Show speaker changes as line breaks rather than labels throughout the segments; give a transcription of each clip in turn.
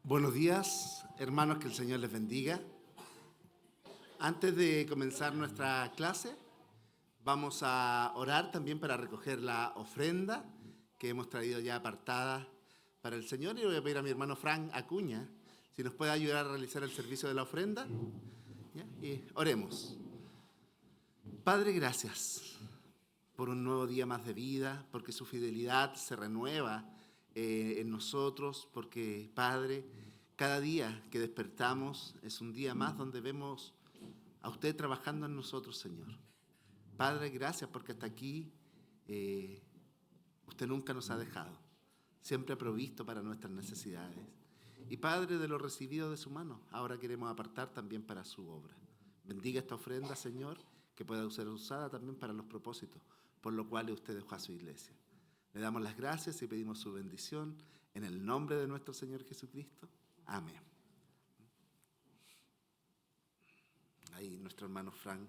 Buenos días, hermanos, que el Señor les bendiga. Antes de comenzar nuestra clase, vamos a orar también para recoger la ofrenda que hemos traído ya apartada para el Señor. Y voy a pedir a mi hermano Frank Acuña si nos puede ayudar a realizar el servicio de la ofrenda. ¿Ya? Y oremos. Padre, gracias por un nuevo día más de vida, porque su fidelidad se renueva en nosotros, porque, Padre, cada día que despertamos es un día más donde vemos a usted trabajando en nosotros, Señor. Padre, gracias porque hasta aquí usted nunca nos ha dejado. Siempre ha provisto para nuestras necesidades. Y Padre, de lo recibido de su mano, ahora queremos apartar también para su obra. Bendiga esta ofrenda, Señor, que pueda ser usada también para los propósitos por lo cual usted dejó a su iglesia. Le damos las gracias y pedimos su bendición en el nombre de nuestro Señor Jesucristo. Amén. Ahí nuestro hermano Frank.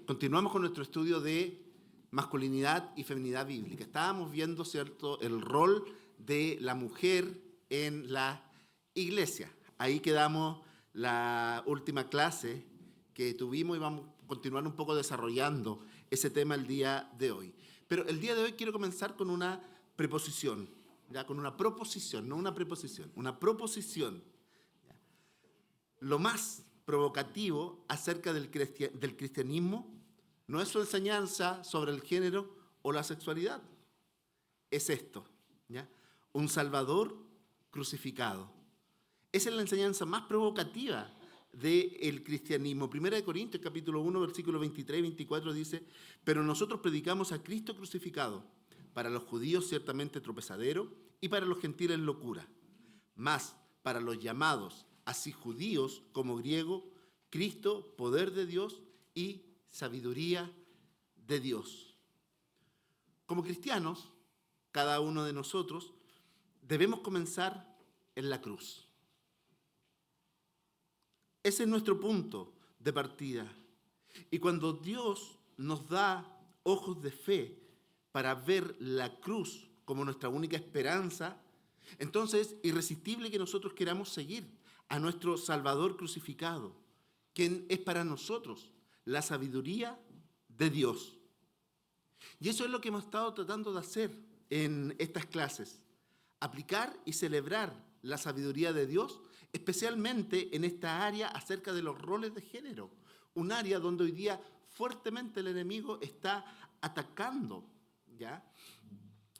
Continuamos con nuestro estudio de masculinidad y feminidad bíblica. Estábamos viendo, ¿cierto?, el rol de la mujer en la iglesia. Ahí quedamos la última clase que tuvimos y vamos a continuar un poco desarrollando ese tema el día de hoy. Pero el día de hoy quiero comenzar con una preposición, ¿ya? Con una proposición, no una preposición, una proposición. ¿Ya? Lo más provocativo acerca del cristianismo no es su enseñanza sobre el género o la sexualidad, es esto, ¿ya? Un Salvador crucificado. Esa es la enseñanza más provocativa del cristianismo. 1 Corintios capítulo 1, versículos 23 y 24 dice: pero nosotros predicamos a Cristo crucificado, para los judíos ciertamente tropezadero y para los gentiles locura, mas para los llamados, así judíos como griegos, Cristo, poder de Dios y sabiduría de Dios. Como cristianos, cada uno de nosotros debemos comenzar en la cruz. Ese es nuestro punto de partida. Y cuando Dios nos da ojos de fe para ver la cruz como nuestra única esperanza, entonces es irresistible que nosotros queramos seguir a nuestro Salvador crucificado, quien es para nosotros la sabiduría de Dios. Y eso es lo que hemos estado tratando de hacer en estas clases, aplicar y celebrar la sabiduría de Dios, especialmente en esta área acerca de los roles de género, un área donde hoy día fuertemente el enemigo está atacando, ¿ya?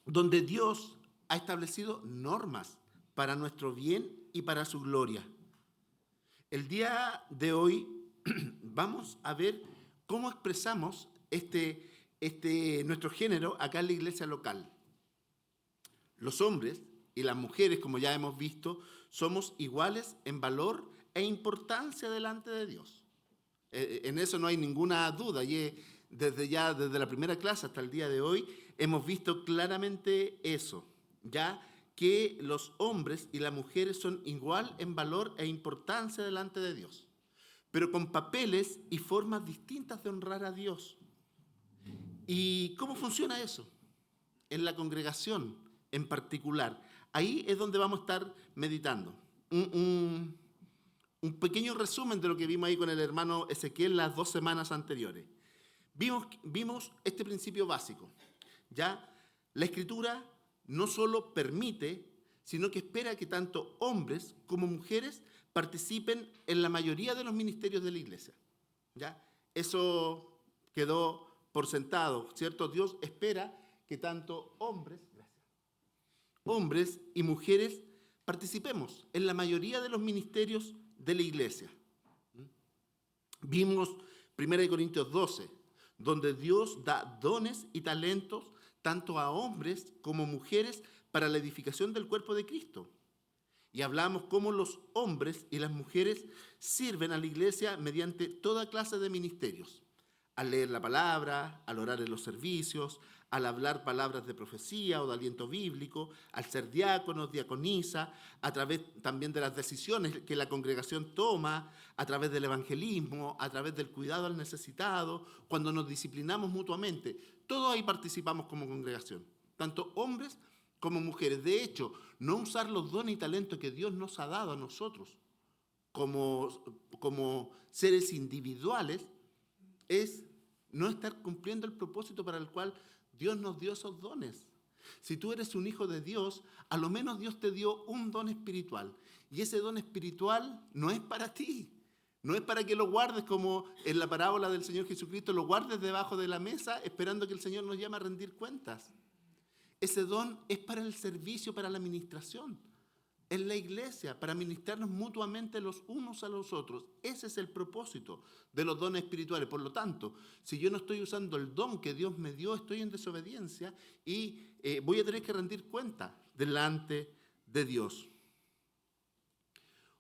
Donde Dios ha establecido normas para nuestro bien y para su gloria. El día de hoy vamos a ver cómo expresamos nuestro género acá en la iglesia local. Los hombres y las mujeres, como ya hemos visto, somos iguales en valor e importancia delante de Dios. En eso no hay ninguna duda. Y desde la primera clase hasta el día de hoy hemos visto claramente eso, ya que los hombres y las mujeres son igual en valor e importancia delante de Dios, pero con papeles y formas distintas de honrar a Dios. ¿Y cómo funciona eso? En la congregación en particular. Ahí es donde vamos a estar meditando. Un pequeño resumen de lo que vimos ahí con el hermano Ezequiel las 2 semanas anteriores. Vimos este principio básico. Ya la Escritura no solo permite, sino que espera que tanto hombres como mujeres participen en la mayoría de los ministerios de la iglesia. ¿Ya? Eso quedó por sentado, ¿cierto? Dios espera que tanto hombres y mujeres participemos en la mayoría de los ministerios de la iglesia. Vimos 1 Corintios 12, donde Dios da dones y talentos tanto a hombres como mujeres para la edificación del cuerpo de Cristo. Y hablamos cómo los hombres y las mujeres sirven a la iglesia mediante toda clase de ministerios. al leer la palabra, al orar en los servicios, al hablar palabras de profecía o de aliento bíblico, al ser diáconos, diaconisa, a través también de las decisiones que la congregación toma, a través del evangelismo, a través del cuidado al necesitado, cuando nos disciplinamos mutuamente. Todos ahí participamos como congregación, tanto hombres como mujeres. De hecho, no usar los dones y talentos que Dios nos ha dado a nosotros como seres individuales es no estar cumpliendo el propósito para el cual Dios nos dio esos dones. Si tú eres un hijo de Dios, a lo menos Dios te dio un don espiritual. Y ese don espiritual no es para ti. No es para que lo guardes como en la parábola del Señor Jesucristo, lo guardes debajo de la mesa esperando que el Señor nos llame a rendir cuentas. Ese don es para el servicio, para la administración. En la iglesia, para ministrarnos mutuamente los unos a los otros. Ese es el propósito de los dones espirituales. Por lo tanto, si yo no estoy usando el don que Dios me dio, estoy en desobediencia y voy a tener que rendir cuenta delante de Dios.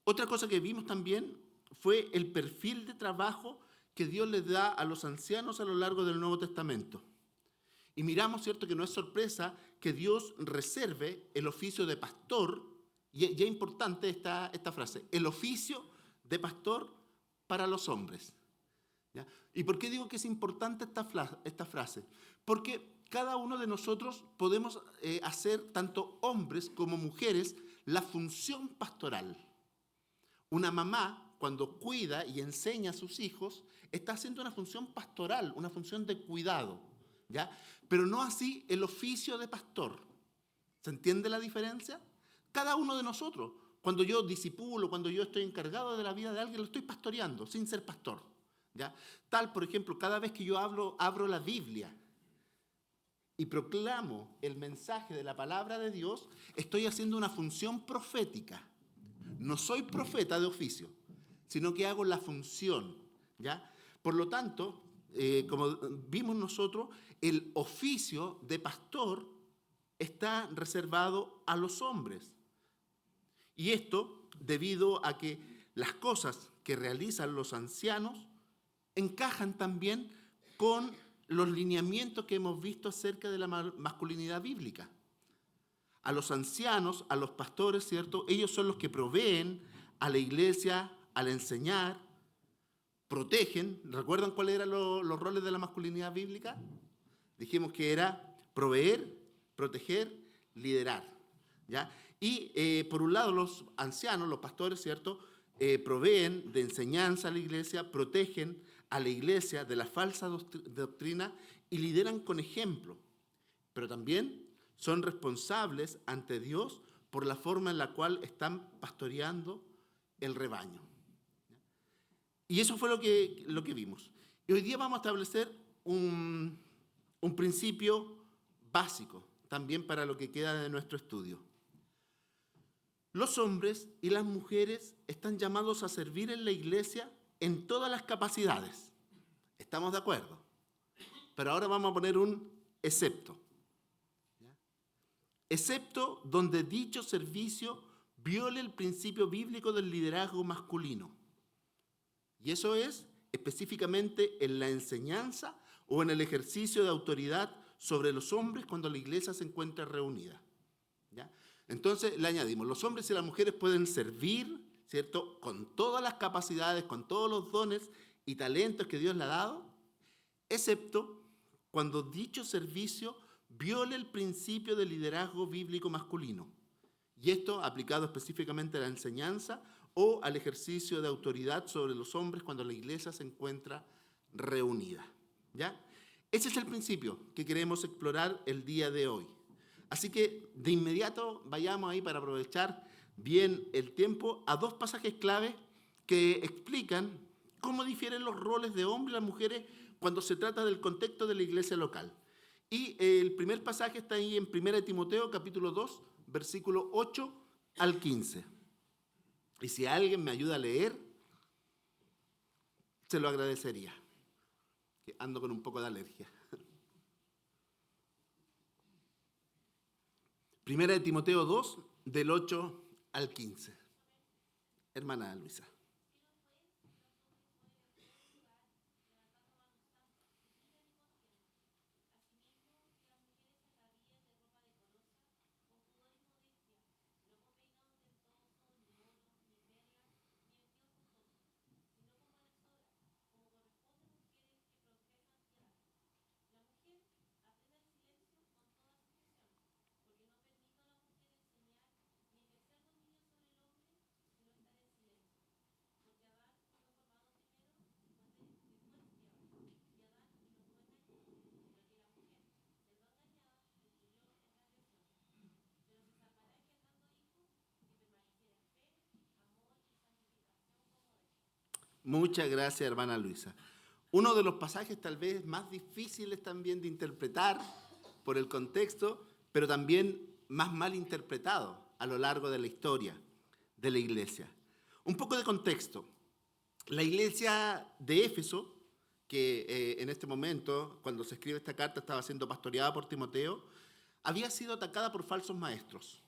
Otra cosa que vimos también fue el perfil de trabajo que Dios les da a los ancianos a lo largo del Nuevo Testamento. Y miramos, ¿cierto?, que no es sorpresa que Dios reserve el oficio de pastor. Y es importante esta frase, el oficio de pastor para los hombres. ¿Ya? ¿Y por qué digo que es importante esta frase? Porque cada uno de nosotros podemos hacer, tanto hombres como mujeres, la función pastoral. Una mamá, cuando cuida y enseña a sus hijos, está haciendo una función pastoral, una función de cuidado, ¿ya? Pero no así el oficio de pastor. ¿Se entiende la diferencia? Cada uno de nosotros, cuando yo discipulo, cuando yo estoy encargado de la vida de alguien, lo estoy pastoreando sin ser pastor, ¿ya? Tal, por ejemplo, cada vez que yo abro la Biblia y proclamo el mensaje de la palabra de Dios, estoy haciendo una función profética. No soy profeta de oficio, sino que hago la función, ¿ya? Por lo tanto, como vimos nosotros, el oficio de pastor está reservado a los hombres. Y esto debido a que las cosas que realizan los ancianos encajan también con los lineamientos que hemos visto acerca de la masculinidad bíblica. A los ancianos, a los pastores, ¿cierto? Ellos son los que proveen a la iglesia al enseñar, protegen. ¿Recuerdan cuáles eran los roles de la masculinidad bíblica? Dijimos que era proveer, proteger, liderar, ¿ya? Y por un lado los ancianos, los pastores, ¿cierto?, proveen de enseñanza a la iglesia, protegen a la iglesia de la falsa doctrina y lideran con ejemplo. Pero también son responsables ante Dios por la forma en la cual están pastoreando el rebaño. Y eso fue lo que vimos. Y hoy día vamos a establecer un principio básico también para lo que queda de nuestro estudio. Los hombres y las mujeres están llamados a servir en la iglesia en todas las capacidades. ¿Estamos de acuerdo? Pero ahora vamos a poner un excepto. ¿Ya? Excepto donde dicho servicio viole el principio bíblico del liderazgo masculino. Y eso es específicamente en la enseñanza o en el ejercicio de autoridad sobre los hombres cuando la iglesia se encuentra reunida. ¿Ya? Entonces le añadimos, los hombres y las mujeres pueden servir, ¿cierto?, con todas las capacidades, con todos los dones y talentos que Dios le ha dado, excepto cuando dicho servicio viole el principio del liderazgo bíblico masculino. Y esto aplicado específicamente a la enseñanza o al ejercicio de autoridad sobre los hombres cuando la iglesia se encuentra reunida. ¿Ya? Ese es el principio que queremos explorar el día de hoy. Así que de inmediato vayamos ahí para aprovechar bien el tiempo a dos pasajes clave que explican cómo difieren los roles de hombres y las mujeres cuando se trata del contexto de la iglesia local. Y el primer pasaje está ahí en 1 Timoteo capítulo 2, versículo 8 al 15. Y si alguien me ayuda a leer, se lo agradecería, que ando con un poco de alergia. 1 Timoteo 2, del 8 al 15. Hermana Luisa. Muchas gracias, hermana Luisa. Uno de los pasajes tal vez más difíciles también de interpretar por el contexto, pero también más mal interpretado a lo largo de la historia de la iglesia. Un poco de contexto. La iglesia de Éfeso, que en este momento, cuando se escribe esta carta, estaba siendo pastoreada por Timoteo, había sido atacada por falsos maestros.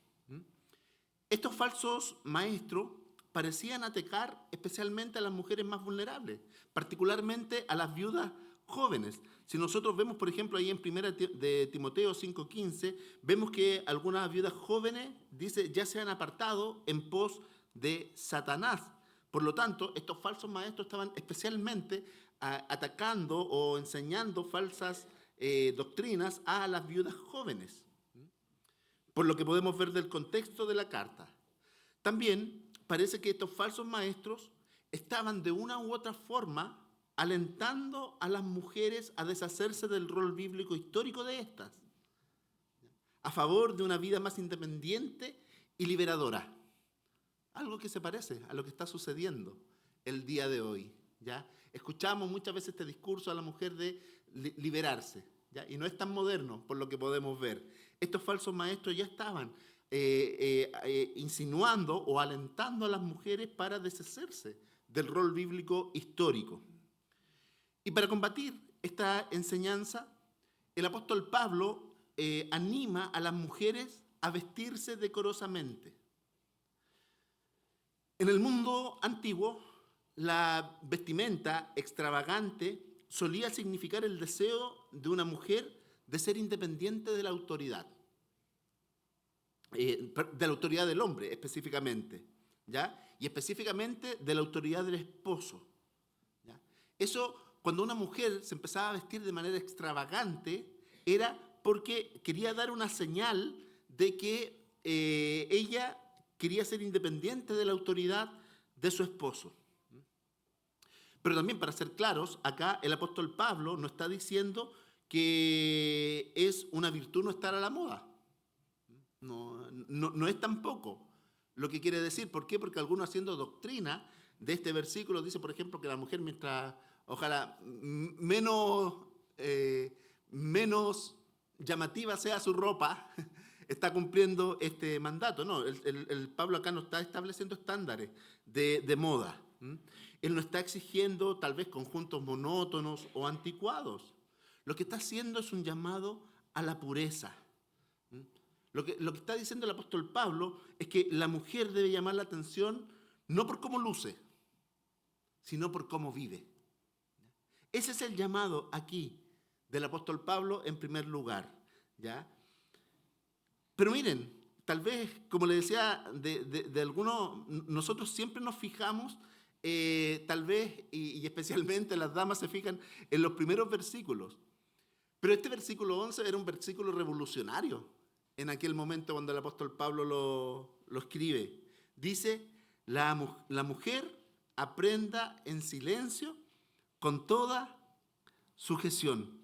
Estos falsos maestros parecían atacar especialmente a las mujeres más vulnerables, particularmente a las viudas jóvenes. Si nosotros vemos, por ejemplo, ahí en 1 de Timoteo 5:15, vemos que algunas viudas jóvenes, dice, ya se han apartado en pos de Satanás. Por lo tanto, estos falsos maestros estaban especialmente atacando o enseñando falsas doctrinas a las viudas jóvenes, por lo que podemos ver del contexto de la carta. También parece que estos falsos maestros estaban de una u otra forma alentando a las mujeres a deshacerse del rol bíblico histórico de estas, a favor de una vida más independiente y liberadora. Algo que se parece a lo que está sucediendo el día de hoy, ¿ya? Escuchamos muchas veces este discurso a la mujer de liberarse, ¿ya? Y no es tan moderno por lo que podemos ver. Estos falsos maestros ya estaban insinuando o alentando a las mujeres para deshacerse del rol bíblico histórico. Y para combatir esta enseñanza, el apóstol Pablo anima a las mujeres a vestirse decorosamente. En el mundo antiguo, la vestimenta extravagante solía significar el deseo de una mujer de ser independiente de la autoridad del hombre específicamente, ¿ya? Y específicamente de la autoridad del esposo, ¿ya? Eso, cuando una mujer se empezaba a vestir de manera extravagante, era porque quería dar una señal de que ella quería ser independiente de la autoridad de su esposo. Pero también, para ser claros, acá el apóstol Pablo no está diciendo que es una virtud no estar a la moda. No es tampoco lo que quiere decir. ¿Por qué? Porque algunos, haciendo doctrina de este versículo, dice, por ejemplo, que la mujer, mientras, ojalá, menos llamativa sea su ropa, está cumpliendo este mandato. No, el Pablo acá no está estableciendo estándares de moda. Él no está exigiendo tal vez conjuntos monótonos o anticuados. Lo que está haciendo es un llamado a la pureza. Lo que está diciendo el apóstol Pablo es que la mujer debe llamar la atención no por cómo luce, sino por cómo vive. Ese es el llamado aquí del apóstol Pablo en primer lugar, ¿ya? Pero miren, tal vez, como le decía, de algunos, nosotros siempre nos fijamos, tal vez, y especialmente las damas se fijan en los primeros versículos. Pero este versículo 11 era un versículo revolucionario en aquel momento cuando el apóstol Pablo lo escribe. Dice, la mujer aprenda en silencio con toda sujeción.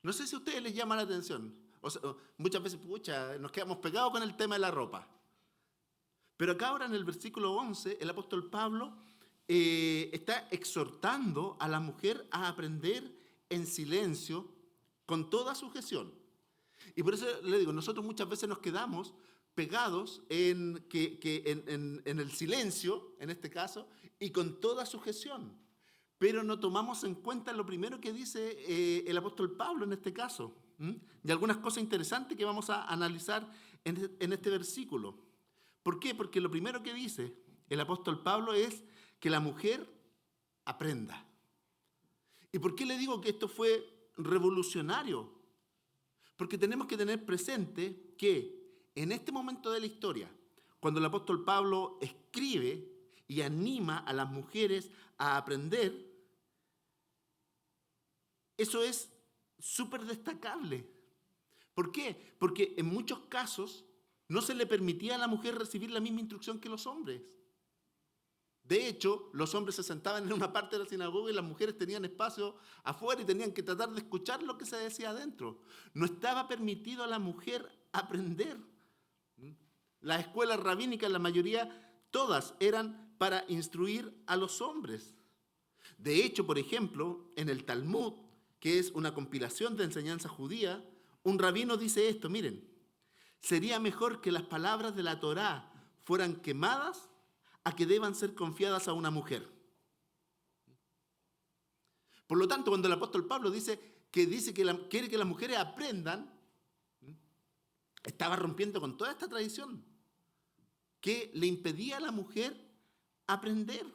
No sé si a ustedes les llama la atención. O sea, muchas veces, nos quedamos pegados con el tema de la ropa. Pero acá ahora en el versículo 11, el apóstol Pablo está exhortando a la mujer a aprender en silencio con toda sujeción. Y por eso le digo, nosotros muchas veces nos quedamos pegados en el silencio, en este caso, y con toda sujeción. Pero no tomamos en cuenta lo primero que dice el apóstol Pablo en este caso, y algunas cosas interesantes que vamos a analizar en este versículo. ¿Por qué? Porque lo primero que dice el apóstol Pablo es que la mujer aprenda. ¿Y por qué le digo que esto fue revolucionario? Porque tenemos que tener presente que en este momento de la historia, cuando el apóstol Pablo escribe y anima a las mujeres a aprender, eso es súper destacable. ¿Por qué? Porque en muchos casos no se le permitía a la mujer recibir la misma instrucción que los hombres. De hecho, los hombres se sentaban en una parte de la sinagoga y las mujeres tenían espacio afuera y tenían que tratar de escuchar lo que se decía adentro. No estaba permitido a la mujer aprender. Las escuelas rabínicas, la mayoría, todas eran para instruir a los hombres. De hecho, por ejemplo, en el Talmud, que es una compilación de enseñanza judía, un rabino dice esto, miren, sería mejor que las palabras de la Torá fueran quemadas a que deban ser confiadas a una mujer. Por lo tanto, cuando el apóstol Pablo dice que quiere que las mujeres aprendan, estaba rompiendo con toda esta tradición que le impedía a la mujer aprender.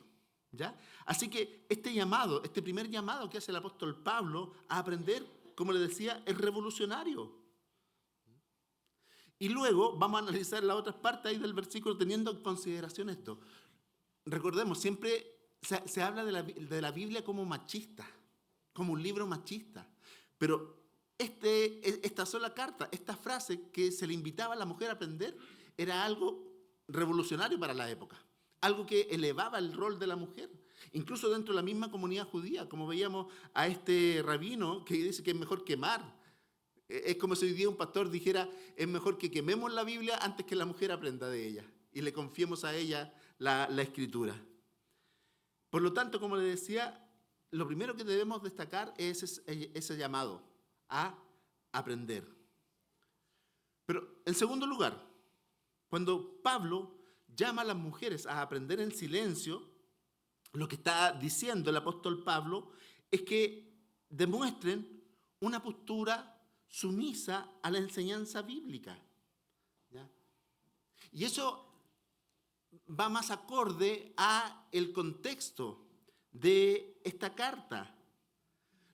¿Ya? Así que este primer llamado que hace el apóstol Pablo a aprender, como le decía, es revolucionario. Y luego vamos a analizar las otras partes ahí del versículo teniendo en consideración esto. Recordemos, siempre se habla de la Biblia como machista, como un libro machista. Pero esta sola carta, esta frase que se le invitaba a la mujer a aprender, era algo revolucionario para la época. Algo que elevaba el rol de la mujer. Incluso dentro de la misma comunidad judía, como veíamos a este rabino que dice que es mejor quemar. Es como si hoy día un pastor dijera, es mejor que quememos la Biblia antes que la mujer aprenda de ella y le confiemos a ella la escritura. Por lo tanto, como le decía, lo primero que debemos destacar es ese llamado a aprender. Pero en segundo lugar, cuando Pablo llama a las mujeres a aprender en silencio, lo que está diciendo el apóstol Pablo es que demuestren una postura sumisa a la enseñanza bíblica. ¿Ya? Y eso va más acorde a el contexto de esta carta.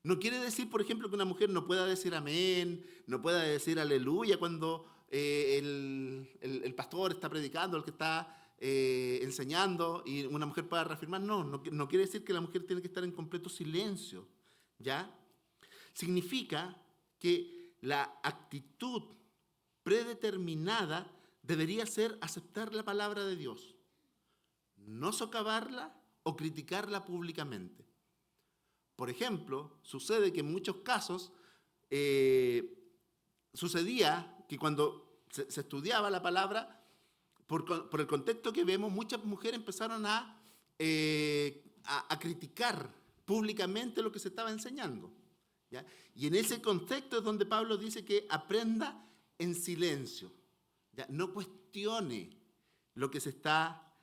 No quiere decir, por ejemplo, que una mujer no pueda decir amén, no pueda decir aleluya cuando el pastor está predicando, el que está enseñando y una mujer pueda reafirmar. No quiere decir que la mujer tiene que estar en completo silencio. ¿Ya? Significa que la actitud predeterminada debería ser aceptar la palabra de Dios, no socavarla o criticarla públicamente. Por ejemplo, sucede que en muchos casos sucedía que cuando se estudiaba la palabra, por el contexto que vemos, muchas mujeres empezaron a criticar públicamente lo que se estaba enseñando. ¿Ya? Y en ese contexto es donde Pablo dice que aprenda en silencio. ¿Ya? No cuestione lo que se está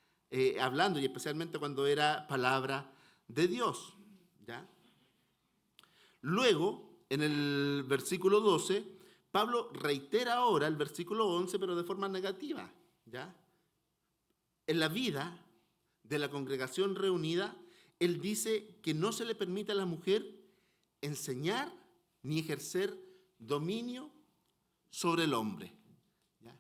hablando, y especialmente cuando era palabra de Dios. ¿Ya? Luego, en el versículo 12, Pablo reitera ahora el versículo 11, pero de forma negativa. ¿Ya? En la vida de la congregación reunida, él dice que no se le permite a la mujer enseñar ni ejercer dominio sobre el hombre. ¿Ya?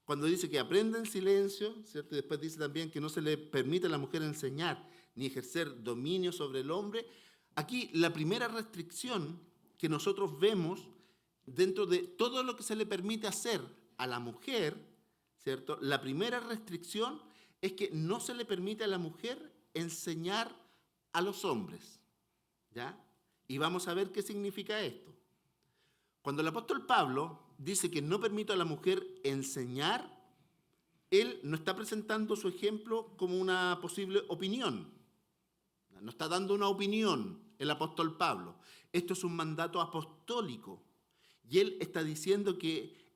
Cuando dice que aprenda en silencio, ¿cierto? Y después dice también que no se le permite a la mujer enseñar ni ejercer dominio sobre el hombre. Aquí la primera restricción que nosotros vemos dentro de todo lo que se le permite hacer a la mujer, ¿cierto? La primera restricción es que no se le permite a la mujer enseñar a los hombres. ¿Ya? Y vamos a ver qué significa esto. Cuando el apóstol Pablo dice que no permite a la mujer enseñar, él no está presentando su ejemplo como una posible opinión. No está dando una opinión el apóstol Pablo. Esto es un mandato apostólico. Y él está diciendo que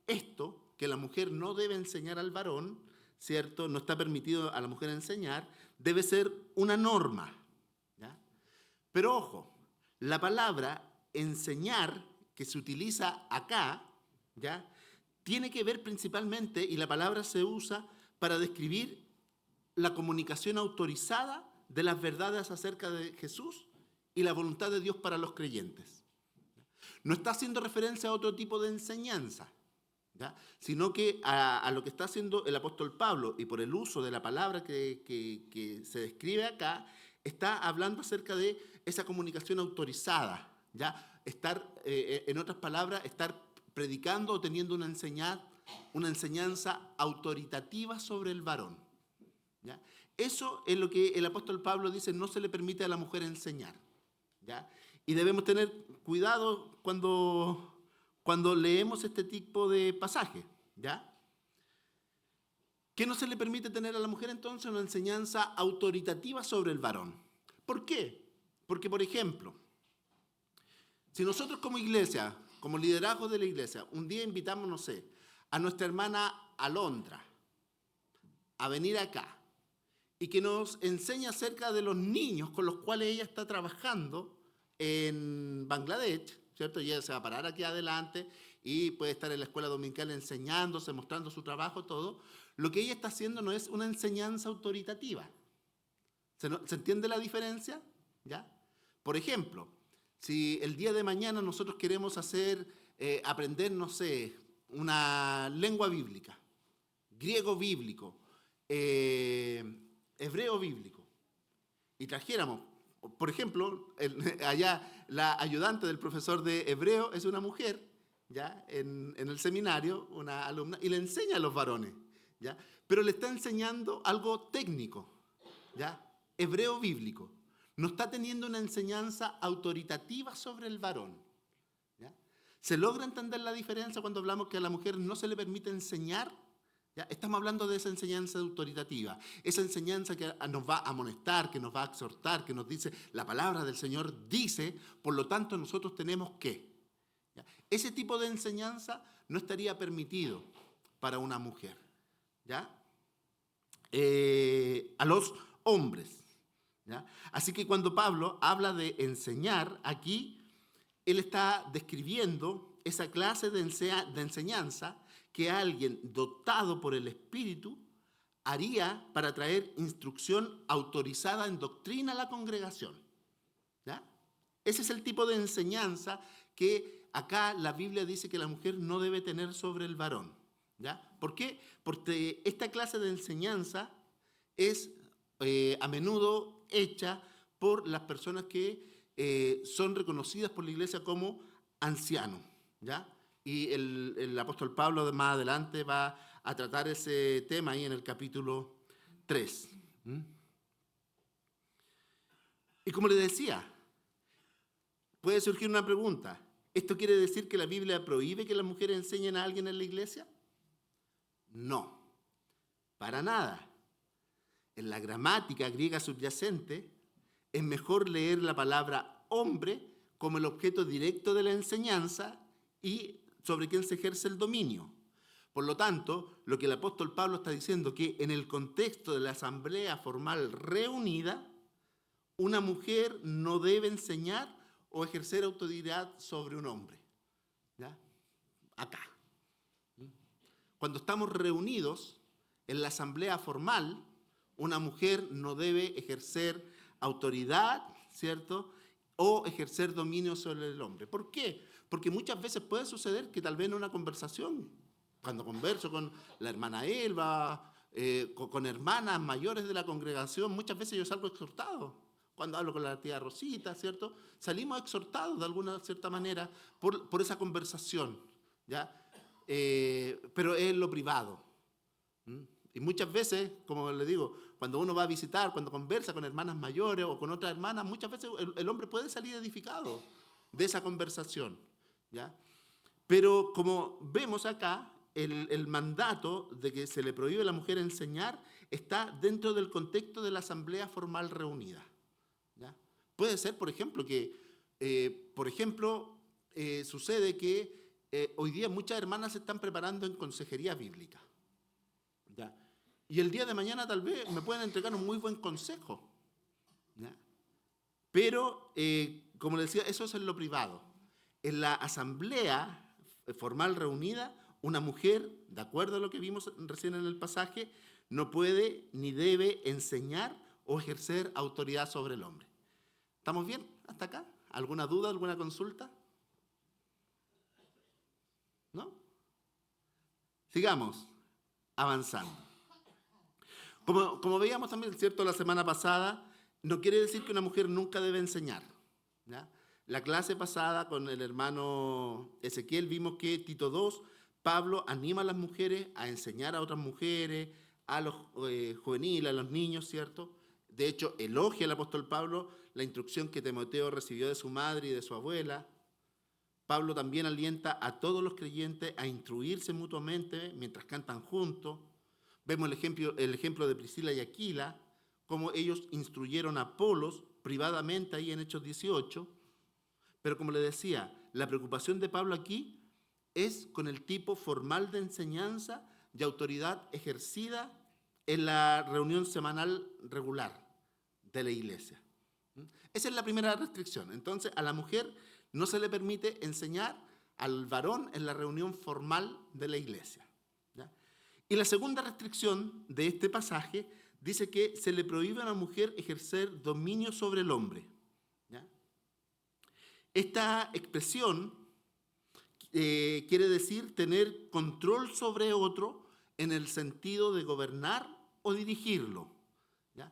que la mujer no debe enseñar al varón, ¿cierto? No está permitido a la mujer enseñar, debe ser una norma. ¿Ya? Pero ojo, la palabra enseñar que se utiliza acá, ¿ya? Tiene que ver principalmente, y la palabra se usa para describir la comunicación autorizada de las verdades acerca de Jesús y la voluntad de Dios para los creyentes. No está haciendo referencia a otro tipo de enseñanza, ¿ya? Sino que a lo que está haciendo el apóstol Pablo, y por el uso de la palabra que se describe acá, está hablando acerca de esa comunicación autorizada, ¿ya? En otras palabras, estar predicando o teniendo una enseñanza autoritativa sobre el varón. ¿Ya? Eso es lo que el apóstol Pablo dice, no se le permite a la mujer enseñar. ¿Ya? Y debemos tener cuidado cuando leemos este tipo de pasaje. ¿Ya? ¿Qué no se le permite tener a la mujer entonces? Una enseñanza autoritativa sobre el varón. ¿Por qué? Porque, por ejemplo, si nosotros como iglesia, como liderazgo de la iglesia, un día invitamos, no sé, a nuestra hermana Alondra a venir acá y que nos enseñe acerca de los niños con los cuales ella está trabajando en Bangladesh, ¿cierto? Y ella se va a parar aquí adelante y puede estar en la escuela dominical enseñándose, mostrando su trabajo, todo. Lo que ella está haciendo no es una enseñanza autoritativa. ¿Se entiende la diferencia? ¿Ya? Por ejemplo, si el día de mañana nosotros queremos aprender, no sé, una lengua bíblica, griego bíblico, hebreo bíblico, y trajéramos, por ejemplo, allá la ayudante del profesor de hebreo es una mujer, ¿ya? En el seminario, una alumna, y le enseña a los varones, ¿ya? Pero le está enseñando algo técnico, ¿ya? Hebreo bíblico. No está teniendo una enseñanza autoritativa sobre el varón, ¿ya? ¿Se logra entender la diferencia cuando hablamos que a la mujer no se le permite enseñar? ¿Ya? Estamos hablando de esa enseñanza autoritativa, esa enseñanza que nos va a amonestar, que nos va a exhortar, que nos dice, la palabra del Señor dice, por lo tanto nosotros tenemos que. ¿Ya? Ese tipo de enseñanza no estaría permitido para una mujer, ¿ya? A los hombres, ¿ya? Así que cuando Pablo habla de enseñar, aquí él está describiendo esa clase de enseñanza que alguien dotado por el Espíritu haría para traer instrucción autorizada en doctrina a la congregación, ¿ya? Ese es el tipo de enseñanza que acá la Biblia dice que la mujer no debe tener sobre el varón, ¿ya? ¿Por qué? Porque esta clase de enseñanza es a menudo hecha por las personas que son reconocidas por la iglesia como ancianos, ¿ya? Y el apóstol Pablo más adelante va a tratar ese tema ahí en el capítulo 3. Y como le decía, puede surgir una pregunta. ¿Esto quiere decir que la Biblia prohíbe que las mujeres enseñen a alguien en la iglesia? No, para nada. En la gramática griega subyacente es mejor leer la palabra hombre como el objeto directo de la enseñanza y sobre quien se ejerce el dominio. Por lo tanto, lo que el apóstol Pablo está diciendo que en el contexto de la asamblea formal reunida, una mujer no debe enseñar o ejercer autoridad sobre un hombre, ¿ya? Acá. Cuando estamos reunidos en la asamblea formal, una mujer no debe ejercer autoridad, ¿cierto? O ejercer dominio sobre el hombre. ¿Por qué? Porque muchas veces puede suceder que tal vez en una conversación, cuando converso con la hermana Elba, con hermanas mayores de la congregación, muchas veces yo salgo exhortado. Cuando hablo con la tía Rosita, ¿cierto? Salimos exhortados de alguna cierta manera por esa conversación, ¿ya? Pero es lo privado. Y muchas veces, como le digo, cuando uno va a visitar, cuando conversa con hermanas mayores o con otras hermanas, muchas veces el hombre puede salir edificado de esa conversación, ¿ya? Pero como vemos acá, el mandato de que se le prohíbe a la mujer enseñar está dentro del contexto de la asamblea formal reunida, ¿ya? Puede ser, por ejemplo, que sucede que hoy día muchas hermanas se están preparando en consejería bíblica, ¿ya? Y el día de mañana tal vez me pueden entregar un muy buen consejo, ¿ya? Pero, como les decía, eso es en lo privado. En la asamblea formal reunida, una mujer, de acuerdo a lo que vimos recién en el pasaje, no puede ni debe enseñar o ejercer autoridad sobre el hombre. ¿Estamos bien hasta acá? ¿Alguna duda, alguna consulta? ¿No? Sigamos avanzando. Como veíamos también, ¿cierto?, la semana pasada, no quiere decir que una mujer nunca debe enseñar, ¿ya? La clase pasada con el hermano Ezequiel vimos que Tito 2, Pablo anima a las mujeres a enseñar a otras mujeres, a los juveniles, a los niños, ¿cierto? De hecho, elogia el apóstol Pablo la instrucción que Timoteo recibió de su madre y de su abuela. Pablo también alienta a todos los creyentes a instruirse mutuamente mientras cantan juntos. Vemos el ejemplo de Priscila y Aquila, cómo ellos instruyeron a Apolos privadamente ahí en Hechos 18. Pero como le decía, la preocupación de Pablo aquí es con el tipo formal de enseñanza y autoridad ejercida en la reunión semanal regular de la iglesia. Esa es la primera restricción. Entonces, a la mujer no se le permite enseñar al varón en la reunión formal de la iglesia. ¿Ya? Y la segunda restricción de este pasaje dice que se le prohíbe a la mujer ejercer dominio sobre el hombre. ¿Ya? Esta expresión quiere decir tener control sobre otro en el sentido de gobernar o dirigirlo. ¿Ya?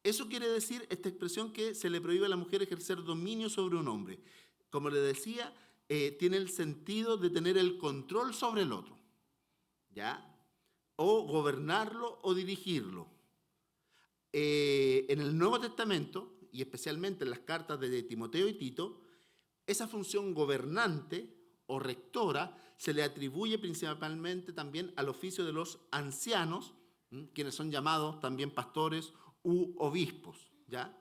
Eso quiere decir esta expresión que se le prohíbe a la mujer ejercer dominio sobre un hombre. Como le decía, tiene el sentido de tener el control sobre el otro, ¿ya? O gobernarlo o dirigirlo. En el Nuevo Testamento, y especialmente en las cartas de Timoteo y Tito, esa función gobernante o rectora se le atribuye principalmente también al oficio de los ancianos, quienes son llamados también pastores u obispos, ¿ya?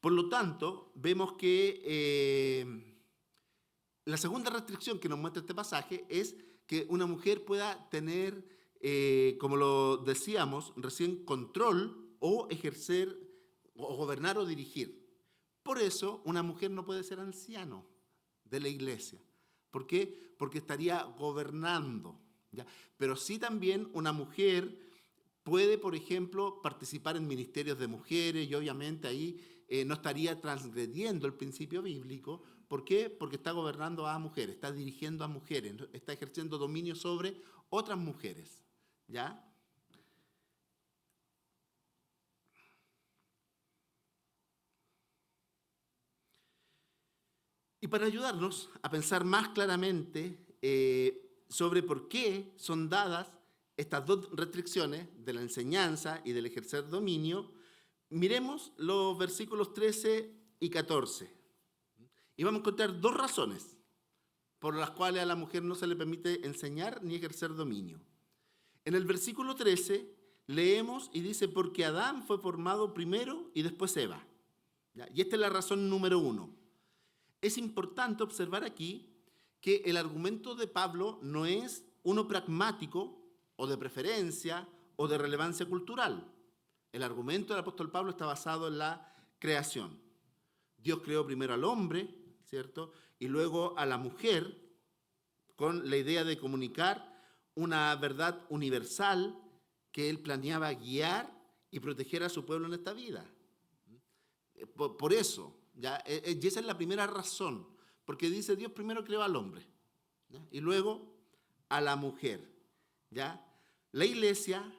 Por lo tanto, vemos que la segunda restricción que nos muestra este pasaje es que una mujer pueda tener, como lo decíamos recién, control o ejercer, o gobernar o dirigir. Por eso, una mujer no puede ser anciano de la iglesia. ¿Por qué? Porque estaría gobernando, ¿ya? Pero sí también una mujer puede, por ejemplo, participar en ministerios de mujeres y obviamente ahí no estaría transgrediendo el principio bíblico. ¿Por qué? Porque está gobernando a mujeres, está dirigiendo a mujeres, está ejerciendo dominio sobre otras mujeres, ¿ya? Y para ayudarnos a pensar más claramente sobre por qué son dadas estas dos restricciones de la enseñanza y del ejercer dominio, miremos los versículos 13 y 14. Y vamos a encontrar dos razones por las cuales a la mujer no se le permite enseñar ni ejercer dominio. En el versículo 13 leemos y dice, porque Adán fue formado primero y después Eva. ¿Ya? Y esta es la razón número 1. Es importante observar aquí que el argumento de Pablo no es uno pragmático o de preferencia o de relevancia cultural. El argumento del apóstol Pablo está basado en la creación. Dios creó primero al hombre, ¿cierto? Y luego a la mujer con la idea de comunicar una verdad universal que él planeaba guiar y proteger a su pueblo en esta vida. Por eso, ¿ya? Y esa es la primera razón, porque dice Dios primero creó al hombre, ¿ya? Y luego a la mujer, ¿ya? La iglesia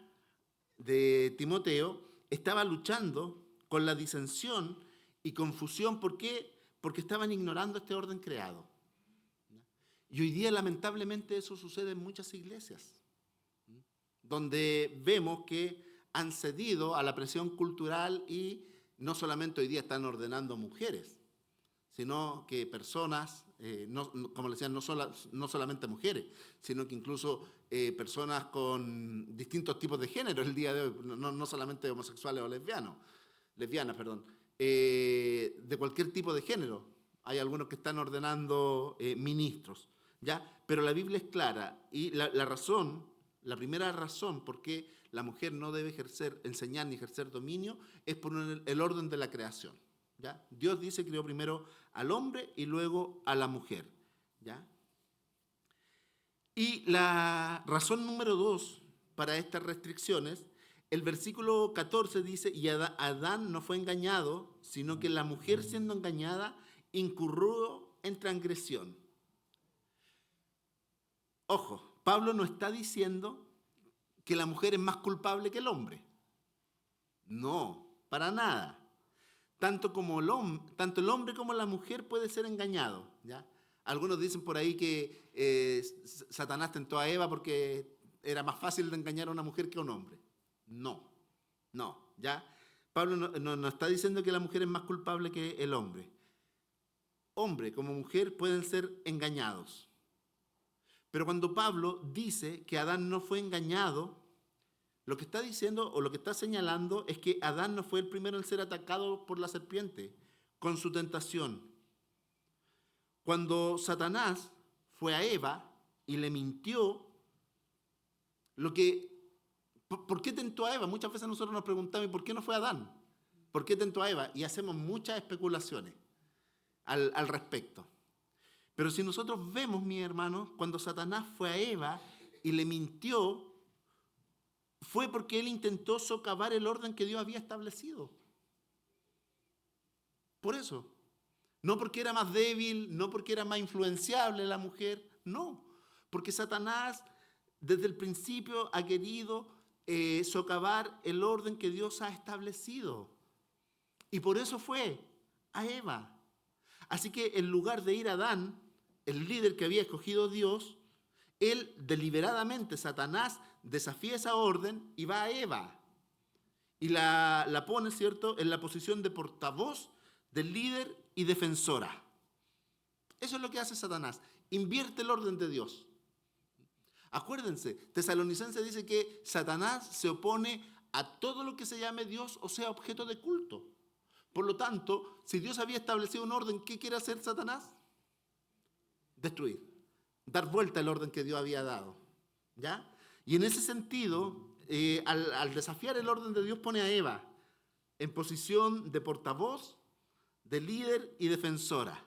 de Timoteo estaba luchando con la disensión y confusión. ¿Por qué? Porque estaban ignorando este orden creado. Y hoy día lamentablemente eso sucede en muchas iglesias, donde vemos que han cedido a la presión cultural y no solamente hoy día están ordenando mujeres, sino que personas, como les decía, no solamente mujeres, sino que incluso personas con distintos tipos de género el día de hoy, no solamente homosexuales o lesbianas, de cualquier tipo de género. Hay algunos que están ordenando ministros, ¿ya? Pero la Biblia es clara y la primera razón por qué la mujer no debe enseñar ni ejercer dominio es por el orden de la creación, ¿ya? Dios dice que creó primero al hombre y luego a la mujer, ¿ya? Y la razón número 2 para estas restricciones, el versículo 14 dice, y Adán no fue engañado, sino que la mujer siendo engañada incurrió en transgresión. Ojo, Pablo no está diciendo que la mujer es más culpable que el hombre. No, para nada. Tanto el hombre como la mujer puede ser engañado, ¿ya? Algunos dicen por ahí que Satanás tentó a Eva porque era más fácil de engañar a una mujer que a un hombre. No, ¿ya? Pablo no está diciendo que la mujer es más culpable que el hombre. Hombre como mujer pueden ser engañados. Pero cuando Pablo dice que Adán no fue engañado, lo que está diciendo o lo que está señalando es que Adán no fue el primero en ser atacado por la serpiente con su tentación. Cuando Satanás fue a Eva y le mintió, ¿por qué tentó a Eva? Muchas veces nosotros nos preguntamos, ¿y por qué no fue Adán? ¿Por qué tentó a Eva? Y hacemos muchas especulaciones al respecto. Pero si nosotros vemos, mis hermanos, cuando Satanás fue a Eva y le mintió, fue porque él intentó socavar el orden que Dios había establecido. Por eso. No porque era más débil, no porque era más influenciable la mujer, no. Porque Satanás desde el principio ha querido socavar el orden que Dios ha establecido. Y por eso fue a Eva. Así que en lugar de ir a Adán, el líder que había escogido Dios, él deliberadamente, Satanás, desafía esa orden y va a Eva. Y la pone, ¿cierto?, en la posición de portavoz del líder y defensora. Eso es lo que hace Satanás. Invierte el orden de Dios. Acuérdense, Tesalonicenses dice que Satanás se opone a todo lo que se llame Dios o sea objeto de culto. Por lo tanto, si Dios había establecido un orden, ¿qué quiere hacer Satanás? Destruir. Dar vuelta al orden que Dios había dado. ¿Ya? Y en ese sentido, al desafiar el orden de Dios, pone a Eva en posición de portavoz, de líder y defensora.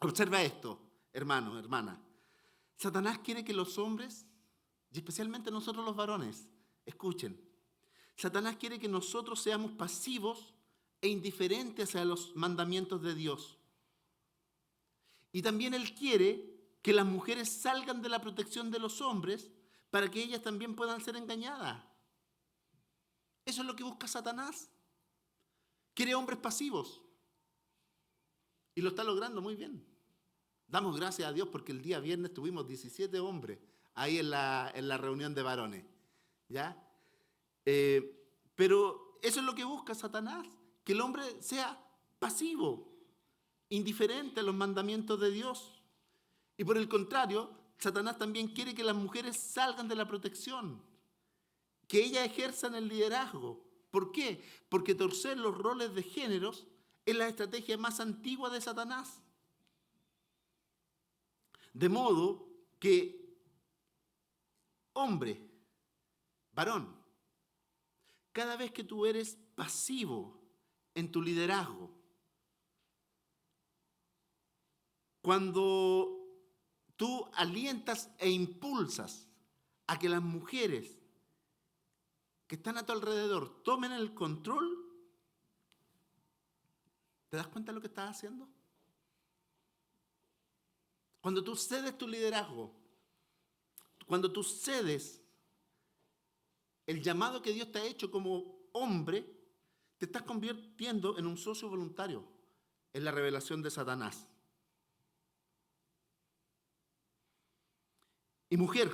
Observa esto, hermano, hermana. Satanás quiere que los hombres, y especialmente nosotros los varones, escuchen. Satanás quiere que nosotros seamos pasivos e indiferentes a los mandamientos de Dios. Y también él quiere que las mujeres salgan de la protección de los hombres para que ellas también puedan ser engañadas. Eso es lo que busca Satanás. Quiere hombres pasivos. Y lo está logrando muy bien. Damos gracias a Dios porque el día viernes tuvimos 17 hombres ahí en la reunión de varones. ¿Ya? Pero eso es lo que busca Satanás. Que el hombre sea pasivo, indiferente a los mandamientos de Dios. Y por el contrario, Satanás también quiere que las mujeres salgan de la protección, que ellas ejerzan el liderazgo. ¿Por qué? Porque torcer los roles de géneros es la estrategia más antigua de Satanás. De modo que, hombre, varón, cada vez que tú eres pasivo en tu liderazgo, cuando tú alientas e impulsas a que las mujeres que están a tu alrededor tomen el control, ¿te das cuenta de lo que estás haciendo? Cuando tú cedes tu liderazgo, cuando tú cedes el llamado que Dios te ha hecho como hombre, te estás convirtiendo en un socio voluntario en la revelación de Satanás. Y mujer,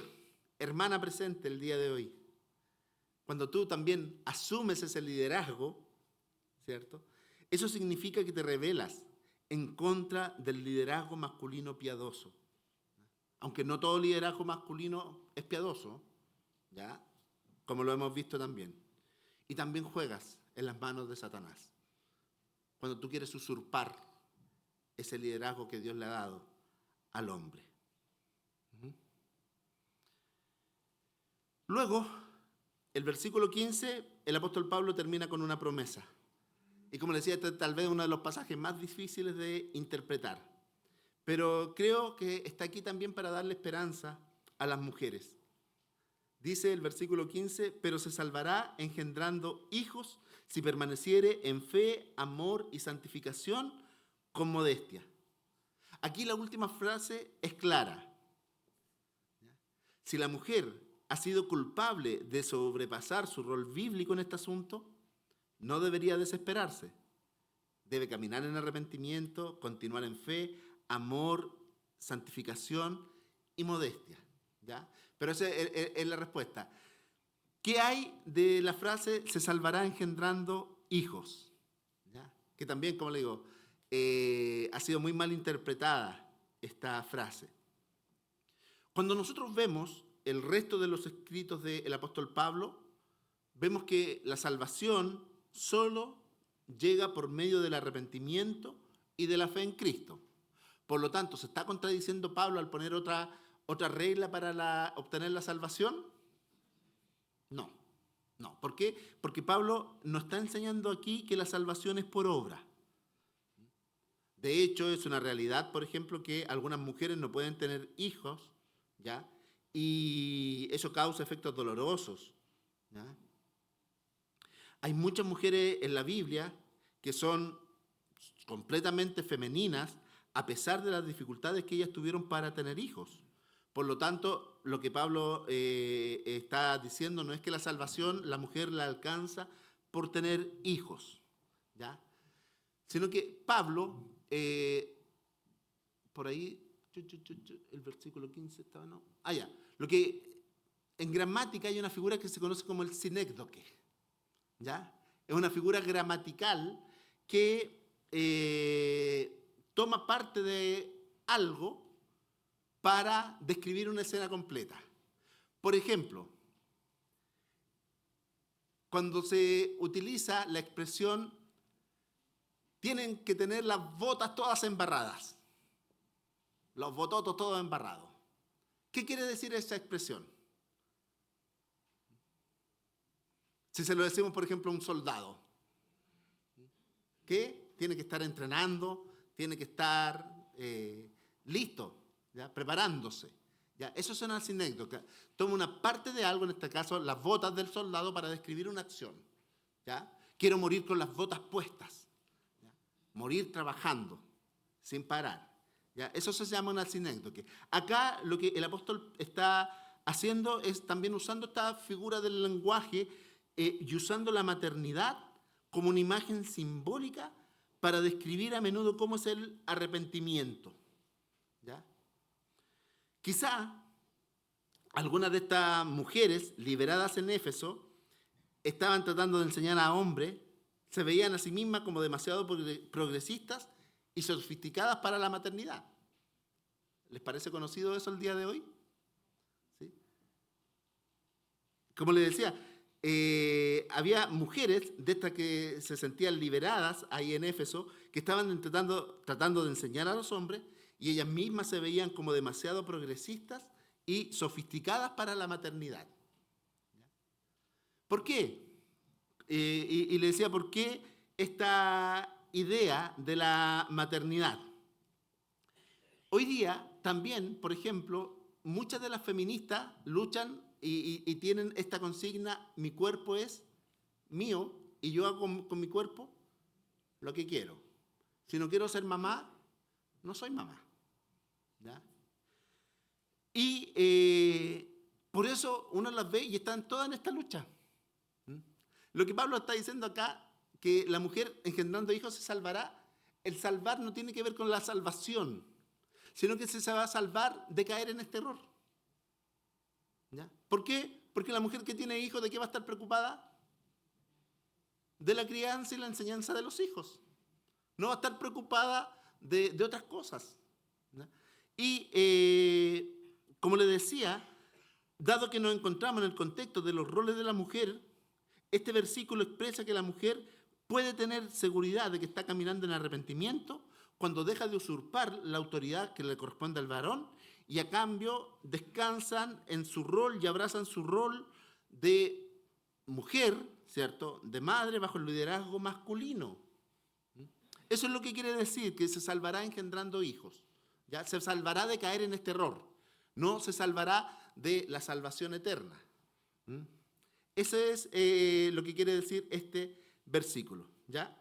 hermana presente el día de hoy, cuando tú también asumes ese liderazgo, ¿cierto? Eso significa que te rebelas en contra del liderazgo masculino piadoso. Aunque no todo liderazgo masculino es piadoso, ¿ya? Como lo hemos visto también. Y también juegas en las manos de Satanás. Cuando tú quieres usurpar ese liderazgo que Dios le ha dado al hombre. Luego, el versículo 15, el apóstol Pablo termina con una promesa. Y como les decía, este es tal vez uno de los pasajes más difíciles de interpretar. Pero creo que está aquí también para darle esperanza a las mujeres. Dice el versículo 15, pero se salvará engendrando hijos si permaneciere en fe, amor y santificación con modestia. Aquí la última frase es clara. Si la mujer ha sido culpable de sobrepasar su rol bíblico en este asunto, no debería desesperarse. Debe caminar en arrepentimiento, continuar en fe, amor, santificación y modestia. ¿Ya? Pero esa es la respuesta. ¿Qué hay de la frase se salvará engendrando hijos? ¿Ya? Que también, como le digo, ha sido muy mal interpretada esta frase. Cuando nosotros vemos el resto de los escritos del apóstol Pablo, vemos que la salvación solo llega por medio del arrepentimiento y de la fe en Cristo. Por lo tanto, ¿se está contradiciendo Pablo al poner otra regla para obtener la salvación? No, no. ¿Por qué? Porque Pablo nos está enseñando aquí que la salvación es por obra. De hecho, es una realidad, por ejemplo, que algunas mujeres no pueden tener hijos, ¿ya? Y eso causa efectos dolorosos, ¿ya? Hay muchas mujeres en la Biblia que son completamente femeninas, a pesar de las dificultades que ellas tuvieron para tener hijos. Por lo tanto, lo que Pablo está diciendo no es que la salvación la mujer la alcanza por tener hijos, ¿ya? Sino que Pablo, por ahí, el versículo 15 estaba, ¿no? Ya. Lo que en gramática hay una figura que se conoce como el sinécdoque, ¿ya? Es una figura gramatical que toma parte de algo para describir una escena completa. Por ejemplo, cuando se utiliza la expresión tienen que tener las botas todas embarradas, los bototos todos embarrados. ¿Qué quiere decir esa expresión? Si se lo decimos, por ejemplo, a un soldado, que tiene que estar entrenando, tiene que estar listo, ¿ya? Preparándose. ¿Ya? Eso es una sinécdoque. Toma una parte de algo, en este caso las botas del soldado, para describir una acción. ¿Ya? Quiero morir con las botas puestas. ¿Ya? Morir trabajando, sin parar. ¿Ya? Eso se llama una sinécdoque. Acá lo que el apóstol está haciendo es también usando esta figura del lenguaje y usando la maternidad como una imagen simbólica para describir a menudo cómo es el arrepentimiento. ¿Ya? Quizá algunas de estas mujeres liberadas en Éfeso estaban tratando de enseñar a hombres, se veían a sí mismas como demasiado progresistas y sofisticadas para la maternidad. ¿Les parece conocido eso el día de hoy? ¿Sí? Como les decía, había mujeres de estas que se sentían liberadas ahí en Éfeso, que estaban tratando de enseñar a los hombres, y ellas mismas se veían como demasiado progresistas y sofisticadas para la maternidad. ¿Por qué? Y le decía, ¿por qué esta idea de la maternidad? Hoy día también, por ejemplo, muchas de las feministas luchan y tienen esta consigna: mi cuerpo es mío y yo hago con mi cuerpo lo que quiero. Si no quiero ser mamá, no soy mamá. ¿Ya? Y por eso uno las ve y están todas en esta lucha. Lo que Pablo está diciendo acá, que la mujer engendrando hijos se salvará, el salvar no tiene que ver con la salvación, sino que se va a salvar de caer en este error. ¿Ya? ¿Por qué? Porque la mujer que tiene hijos, ¿de qué va a estar preocupada? De la crianza y la enseñanza de los hijos. No va a estar preocupada de otras cosas. ¿Ya? Y como le decía, dado que nos encontramos en el contexto de los roles de la mujer, este versículo expresa que la mujer puede tener seguridad de que está caminando en arrepentimiento cuando deja de usurpar la autoridad que le corresponde al varón y a cambio descansan en su rol y abrazan su rol de mujer, ¿cierto?, de madre bajo el liderazgo masculino. Eso es lo que quiere decir, que se salvará engendrando hijos. ¿Ya? Se salvará de caer en este error. No se salvará de la salvación eterna. Ese es lo que quiere decir este versículo. ¿Ya?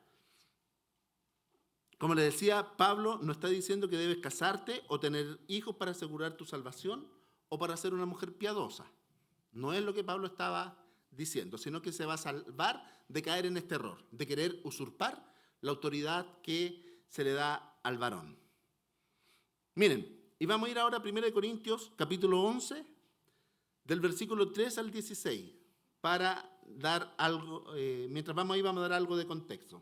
Como le decía, Pablo no está diciendo que debes casarte o tener hijos para asegurar tu salvación o para ser una mujer piadosa. No es lo que Pablo estaba diciendo, sino que se va a salvar de caer en este error, de querer usurpar la autoridad que se le da al varón. Miren, y vamos a ir ahora a 1 Corintios capítulo 11, del versículo 3 al 16, para dar algo, mientras vamos ahí vamos a dar algo de contexto.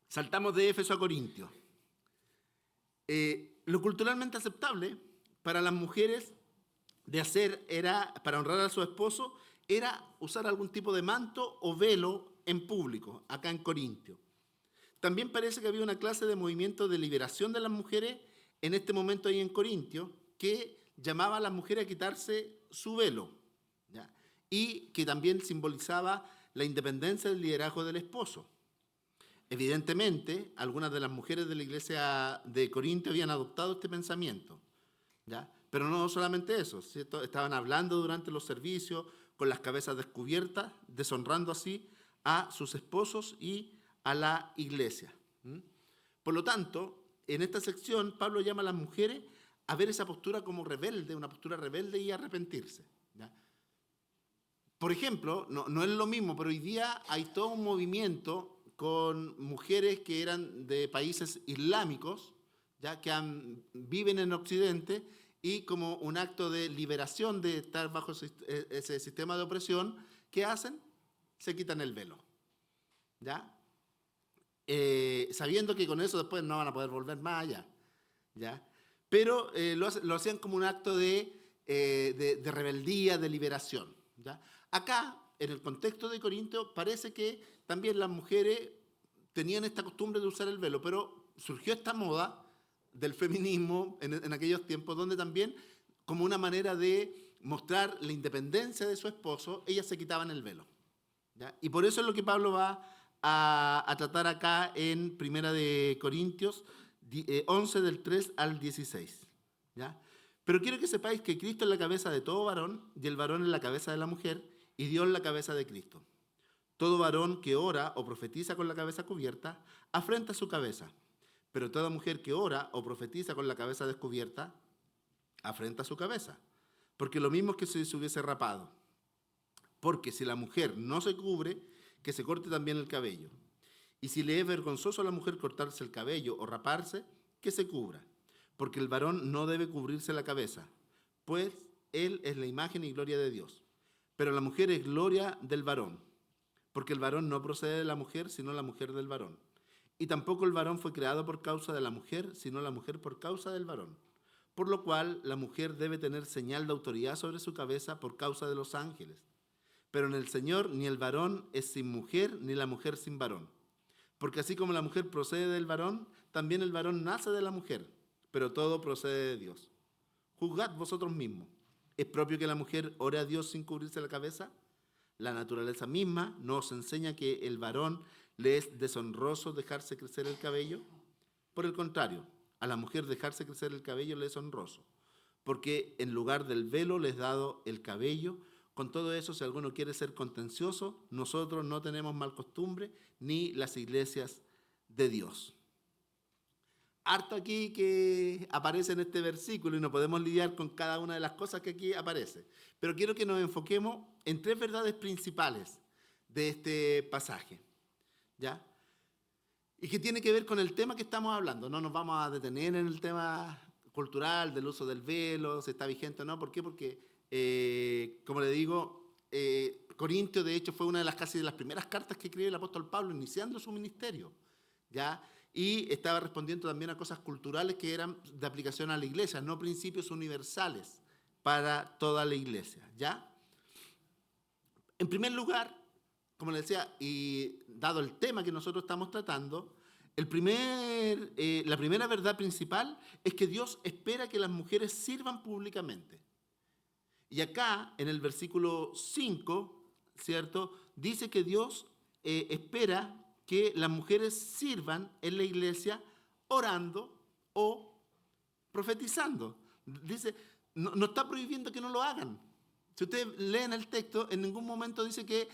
Saltamos de Éfeso a Corintios. Lo culturalmente aceptable para las mujeres de hacer era, para honrar a su esposo, era usar algún tipo de manto o velo en público, acá en Corintio. También parece que había una clase de movimiento de liberación de las mujeres en este momento ahí en Corintio, que llamaba a las mujeres a quitarse su velo, ¿ya? Y que también simbolizaba la independencia del liderazgo del esposo. Evidentemente, algunas de las mujeres de la iglesia de Corintio habían adoptado este pensamiento, ¿ya? Pero no solamente eso, ¿cierto? Estaban hablando durante los servicios con las cabezas descubiertas, deshonrando así a sus esposos y a la iglesia. Por lo tanto, en esta sección, Pablo llama a las mujeres a ver esa postura como rebelde, una postura rebelde y arrepentirse, ¿ya? Por ejemplo, no es lo mismo, pero hoy día hay todo un movimiento con mujeres que eran de países islámicos, ¿ya? Que viven en Occidente, y como un acto de liberación de estar bajo ese sistema de opresión, ¿qué hacen? Se quitan el velo, ¿ya? Sabiendo que con eso después no van a poder volver más allá, ¿ya? Pero lo hacían como un acto de rebeldía, de liberación, ¿ya? Acá, en el contexto de Corinto, parece que también las mujeres tenían esta costumbre de usar el velo, pero surgió esta moda del feminismo en aquellos tiempos, donde también, como una manera de mostrar la independencia de su esposo, ellas se quitaban el velo, ¿ya? Y por eso es lo que Pablo va a tratar acá en 1 de Corintios 11, del 3 al 16, ¿ya? Pero quiero que sepáis que Cristo es la cabeza de todo varón, y el varón es la cabeza de la mujer, y Dios la cabeza de Cristo. Todo varón que ora o profetiza con la cabeza cubierta, afrenta su cabeza. Pero toda mujer que ora o profetiza con la cabeza descubierta, afrenta su cabeza. Porque lo mismo es que si se hubiese rapado. Porque si la mujer no se cubre, que se corte también el cabello. Y si le es vergonzoso a la mujer cortarse el cabello o raparse, que se cubra. Porque el varón no debe cubrirse la cabeza, pues él es la imagen y gloria de Dios. Pero la mujer es gloria del varón, porque el varón no procede de la mujer, sino la mujer del varón. Y tampoco el varón fue creado por causa de la mujer, sino la mujer por causa del varón. Por lo cual la mujer debe tener señal de autoridad sobre su cabeza por causa de los ángeles. Pero en el Señor ni el varón es sin mujer, ni la mujer sin varón. Porque así como la mujer procede del varón, también el varón nace de la mujer, pero todo procede de Dios. Juzgad vosotros mismos. ¿Es propio que la mujer ore a Dios sin cubrirse la cabeza? La naturaleza misma nos enseña que el varón le es deshonroso dejarse crecer el cabello. Por el contrario, a la mujer dejarse crecer el cabello le es honroso, porque en lugar del velo le es dado el cabello. Con todo eso, si alguno quiere ser contencioso, nosotros no tenemos mal costumbre, ni las iglesias de Dios. Harto aquí que aparece en este versículo y no podemos lidiar con cada una de las cosas que aquí aparece. Pero quiero que nos enfoquemos en tres verdades principales de este pasaje, ¿ya? Y que tiene que ver con el tema que estamos hablando. No nos vamos a detener en el tema cultural del uso del velo, si está vigente o no. ¿Por qué? Porque, como le digo, Corintio de hecho fue una de las casi de las primeras cartas que escribió el apóstol Pablo iniciando su ministerio, ¿ya? Y estaba respondiendo también a cosas culturales que eran de aplicación a la iglesia, no principios universales para toda la iglesia, ¿ya? En primer lugar, como les decía, y dado el tema que nosotros estamos tratando, la primera verdad principal es que Dios espera que las mujeres sirvan públicamente. Y acá, en el versículo 5, ¿cierto? Dice que Dios espera que las mujeres sirvan en la iglesia orando o profetizando. Dice, no está prohibiendo que no lo hagan. Si ustedes leen el texto, en ningún momento dice que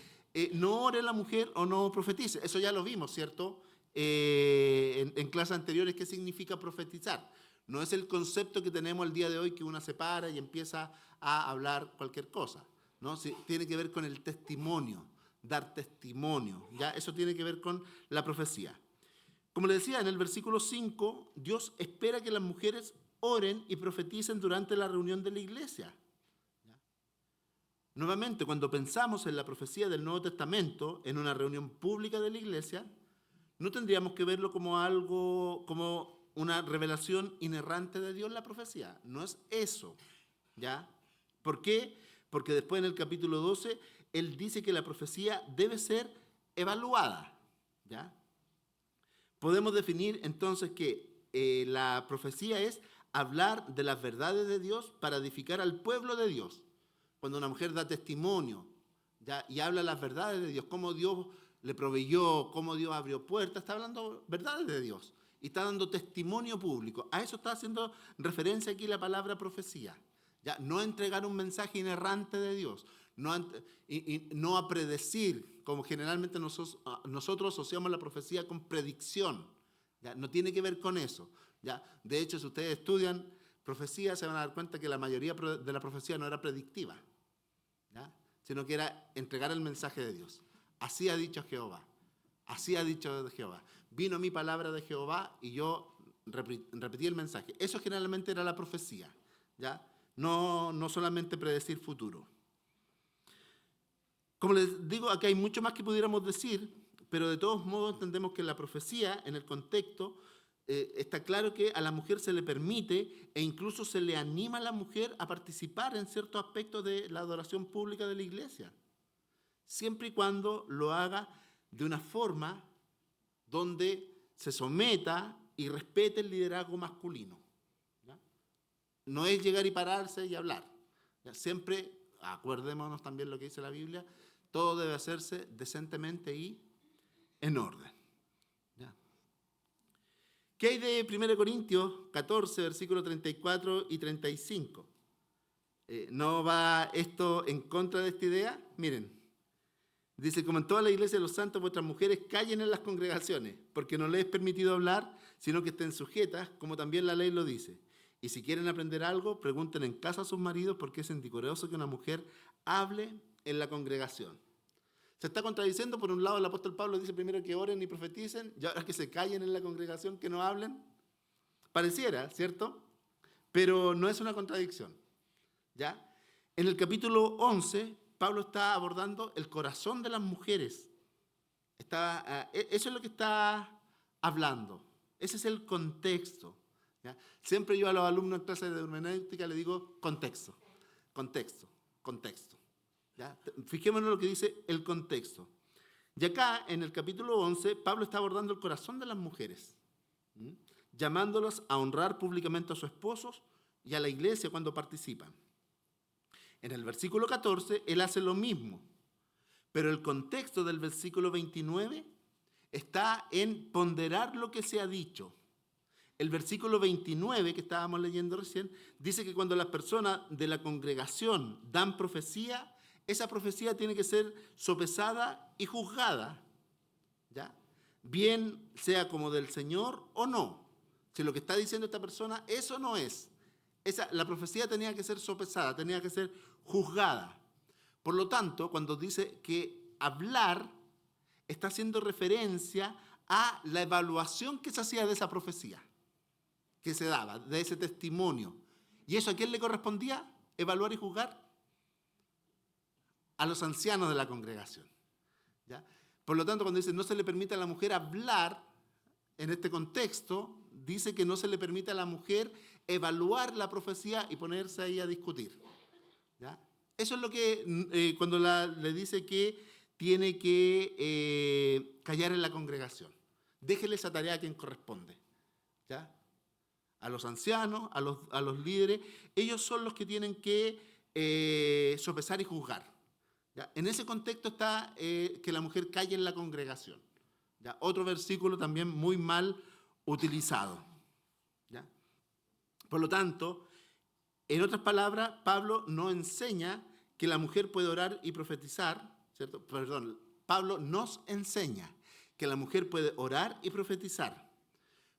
no ore la mujer o no profetice. Eso ya lo vimos, ¿cierto? En clases anteriores, ¿qué significa profetizar? No es el concepto que tenemos el día de hoy que una se para y empieza a hablar cualquier cosa, ¿no? Sí, tiene que ver con el testimonio, dar testimonio, ¿ya? Eso tiene que ver con la profecía. Como le decía, en el versículo 5, Dios espera que las mujeres oren y profeticen durante la reunión de la iglesia. Nuevamente, cuando pensamos en la profecía del Nuevo Testamento, en una reunión pública de la iglesia, no tendríamos que verlo como algo, como una revelación inerrante de Dios, la profecía. No es eso, ¿ya? ¿Por qué? Porque después en el capítulo 12, él dice que la profecía debe ser evaluada, ¿ya? Podemos definir entonces que la profecía es hablar de las verdades de Dios para edificar al pueblo de Dios. Cuando una mujer da testimonio, ¿ya? Y habla las verdades de Dios, cómo Dios le proveyó, cómo Dios abrió puertas, está hablando verdades de Dios y está dando testimonio público. A eso está haciendo referencia aquí la palabra profecía. ¿Ya? No a entregar un mensaje inerrante de Dios, no a predecir, como generalmente nosotros asociamos la profecía con predicción. ¿Ya? No tiene que ver con eso. ¿Ya? De hecho, si ustedes estudian profecía, se van a dar cuenta que la mayoría de la profecía no era predictiva, ¿ya? Sino que era entregar el mensaje de Dios. Así ha dicho Jehová. Así ha dicho Jehová. Vino mi palabra de Jehová y yo repetí el mensaje. Eso generalmente era la profecía, ¿ya? No solamente predecir futuro. Como les digo, aquí hay mucho más que pudiéramos decir, pero de todos modos entendemos que la profecía, en el contexto, está claro que a la mujer se le permite e incluso se le anima a la mujer a participar en ciertos aspectos de la adoración pública de la iglesia, siempre y cuando lo haga de una forma donde se someta y respete el liderazgo masculino. ¿Ya? No es llegar y pararse y hablar. ¿Ya? Siempre, acuérdémonos también lo que dice la Biblia, todo debe hacerse decentemente y en orden. ¿Ya? ¿Qué hay de 1 Corintios 14, versículos 34 y 35? ¿No va esto en contra de esta idea? Miren, dice, como en toda la iglesia de los santos, vuestras mujeres callen en las congregaciones, porque no les es permitido hablar, sino que estén sujetas, como también la ley lo dice. Y si quieren aprender algo, pregunten en casa a sus maridos, porque es anticurioso que una mujer hable en la congregación. Se está contradiciendo. Por un lado, el apóstol Pablo dice primero que oren y profeticen, y ahora que se callen en la congregación, que no hablen. Pareciera, ¿cierto? Pero no es una contradicción. ¿Ya? En el capítulo 11, Pablo está abordando el corazón de las mujeres. Eso es lo que está hablando. Ese es el contexto. ¿Ya? Siempre yo a los alumnos en clase de hermenéutica les digo contexto, contexto, contexto. ¿Ya? Fijémonos en lo que dice el contexto. Y acá, en el capítulo 11, Pablo está abordando el corazón de las mujeres, llamándolas a honrar públicamente a sus esposos y a la iglesia cuando participan. En el versículo 14, él hace lo mismo, pero el contexto del versículo 29 está en ponderar lo que se ha dicho. El versículo 29 que estábamos leyendo recién dice que cuando las personas de la congregación dan profecía, esa profecía tiene que ser sopesada y juzgada, ¿ya? Bien sea como del Señor o no. Si lo que está diciendo esta persona, eso no es. La profecía tenía que ser sopesada, tenía que ser juzgada. Por lo tanto, cuando dice que hablar, está haciendo referencia a la evaluación que se hacía de esa profecía, que se daba, de ese testimonio. ¿Y eso a quién le correspondía? Evaluar y juzgar a los ancianos de la congregación. ¿Ya? Por lo tanto, cuando dice no se le permite a la mujer hablar, en este contexto, dice que no se le permite a la mujer evaluar la profecía y ponerse ahí a discutir. ¿Ya? Eso es lo que, cuando le dice que tiene que callar en la congregación. Déjele esa tarea a quien corresponde. ¿Ya? A los ancianos, a los líderes, ellos son los que tienen que sopesar y juzgar. ¿Ya? En ese contexto está que la mujer calle en la congregación. ¿Ya? Otro versículo también muy mal utilizado. ¿Ya? Por lo tanto, en otras palabras, Pablo no enseña que la mujer puede orar y profetizar, ¿cierto? Perdón, Pablo nos enseña que la mujer puede orar y profetizar,